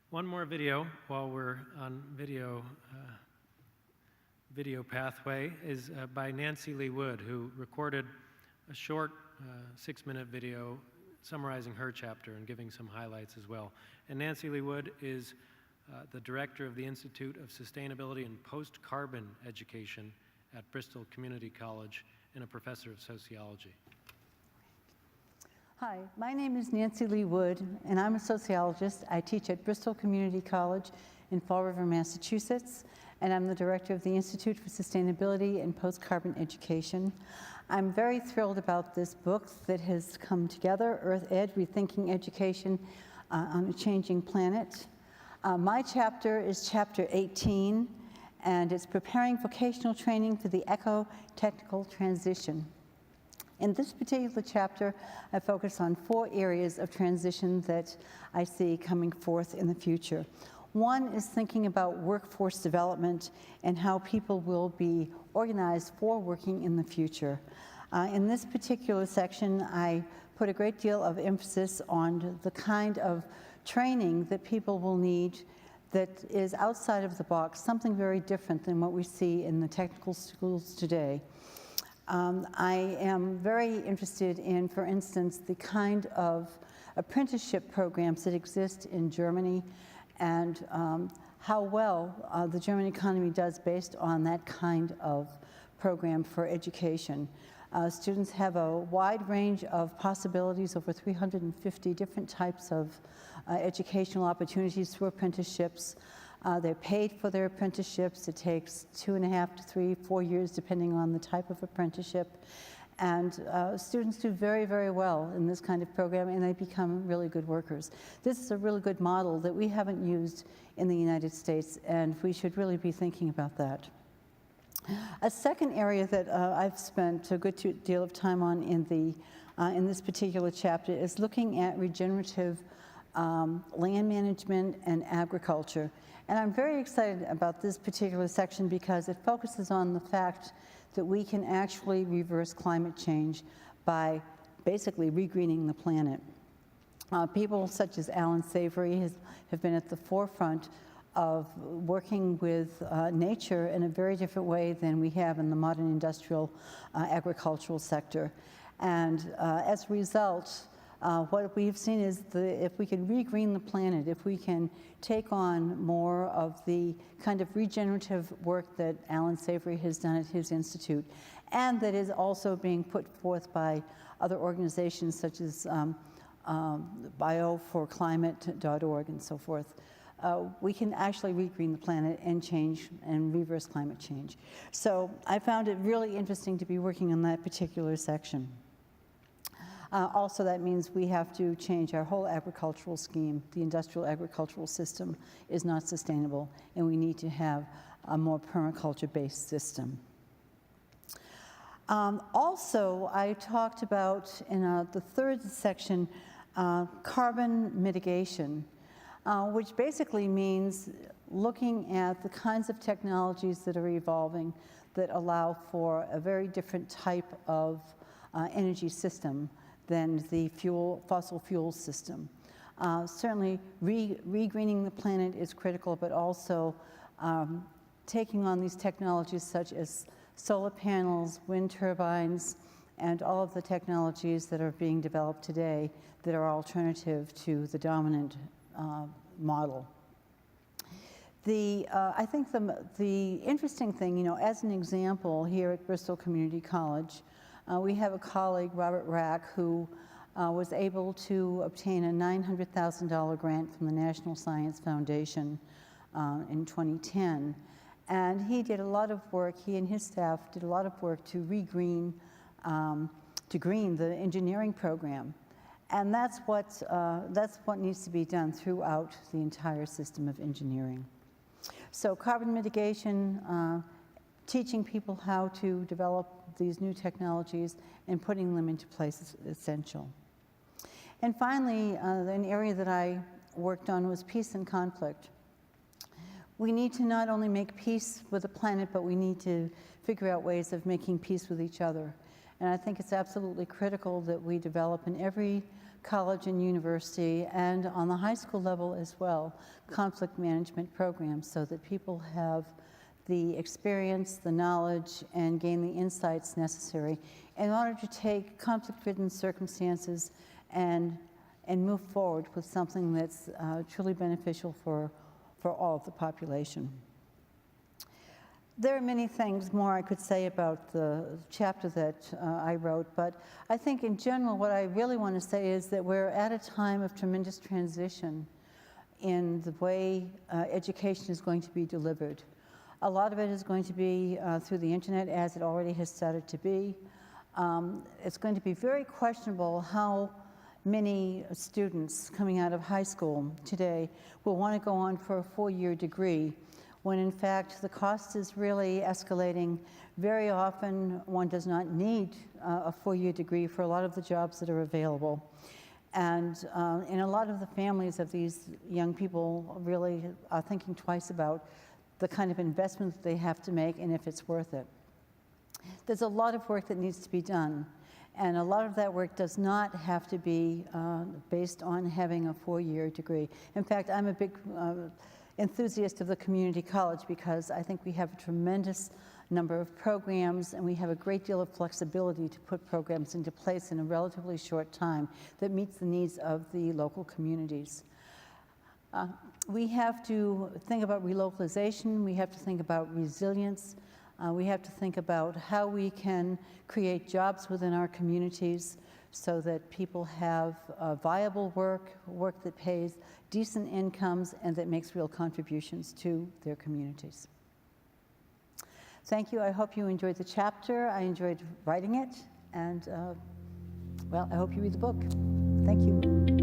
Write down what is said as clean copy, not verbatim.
One more video while we're on video pathway is by Nancy Lee Wood, who recorded a short 6-minute video summarizing her chapter and giving some highlights as well. And Nancy Lee Wood is the director of the Institute of Sustainability and Post-Carbon Education at Bristol Community College and a professor of sociology. Hi, my name is Nancy Lee Wood, and I'm a sociologist. I teach at Bristol Community College in Fall River, Massachusetts, and I'm the director of the Institute for Sustainability and Post-Carbon Education. I'm very thrilled about this book that has come together, EarthEd, Rethinking Education on a Changing Planet. My chapter is chapter 18, and it's preparing vocational training for the eco-technical transition. In this particular chapter, I focus on 4 areas of transition that I see coming forth in the future. One is thinking about workforce development and how people will be organized for working in the future. In this particular section, I put a great deal of emphasis on the kind of training that people will need that is outside of the box, something very different than what we see in the technical schools today. I am very interested in, for instance, the kind of apprenticeship programs that exist in Germany and how well the German economy does based on that kind of program for education. Students have a wide range of possibilities, over 350 different types of educational opportunities through apprenticeships. They're paid for their apprenticeships. It takes 2.5 to 3, 4 years, depending on the type of apprenticeship. And students do very, very well in this kind of program, and they become really good workers. This is a really good model that we haven't used in the United States, and we should really be thinking about that. A second area that I've spent a good deal of time on in this particular chapter is looking at regenerative land management and agriculture. And I'm very excited about this particular section because it focuses on the fact that we can actually reverse climate change by basically regreening the planet. People such as Alan Savory have been at the forefront of working with nature in a very different way than we have in the modern industrial agricultural sector. And as a result, what we've seen is if we can regreen the planet, if we can take on more of the kind of regenerative work that Alan Savory has done at his institute, and that is also being put forth by other organizations such as bioforclimate.org and so forth, we can actually regreen the planet and change and reverse climate change. So I found it really interesting to be working on that particular section. Also, that means we have to change our whole agricultural scheme. The industrial agricultural system is not sustainable, and we need to have a more permaculture-based system. Also, I talked about, in the third section, carbon mitigation, which basically means looking at the kinds of technologies that are evolving that allow for a very different type of energy system than the fossil fuel system. Certainly, regreening the planet is critical, but also taking on these technologies such as solar panels, wind turbines, and all of the technologies that are being developed today that are alternative to the dominant model. I think the interesting thing, as an example, here at Bristol Community College, we have a colleague, Robert Rack, who was able to obtain a $900,000 grant from the National Science Foundation in 2010. And he did a lot of work, he and his staff did a lot of work to green the engineering program. And that's what needs to be done throughout the entire system of engineering. So carbon mitigation, teaching people how to develop these new technologies and putting them into place is essential. And finally, an area that I worked on was peace and conflict. We need to not only make peace with the planet, but we need to figure out ways of making peace with each other. And I think it's absolutely critical that we develop in every college and university, and on the high school level as well, conflict management programs so that people have the experience, the knowledge, and gain the insights necessary in order to take conflict-ridden circumstances and move forward with something that's truly beneficial for all of the population. There are many things more I could say about the chapter that I wrote, but I think in general what I really want to say is that we're at a time of tremendous transition in the way education is going to be delivered. A lot of it is going to be through the internet, as it already has started to be. It's going to be very questionable how many students coming out of high school today will want to go on for a 4-year degree, when in fact the cost is really escalating. Very often one does not need a 4-year degree for a lot of the jobs that are available. And a lot of the families of these young people really are thinking twice about the kind of investment that they have to make and if it's worth it. There's a lot of work that needs to be done, and a lot of that work does not have to be based on having a 4-year degree. In fact, I'm a big enthusiast of the community college because I think we have a tremendous number of programs and we have a great deal of flexibility to put programs into place in a relatively short time that meets the needs of the local communities. We have to think about relocalization, we have to think about resilience, we have to think about how we can create jobs within our communities so that people have viable work that pays decent incomes and that makes real contributions to their communities. Thank you. I hope you enjoyed the chapter. I enjoyed writing it, and well, I hope you read the book. Thank you.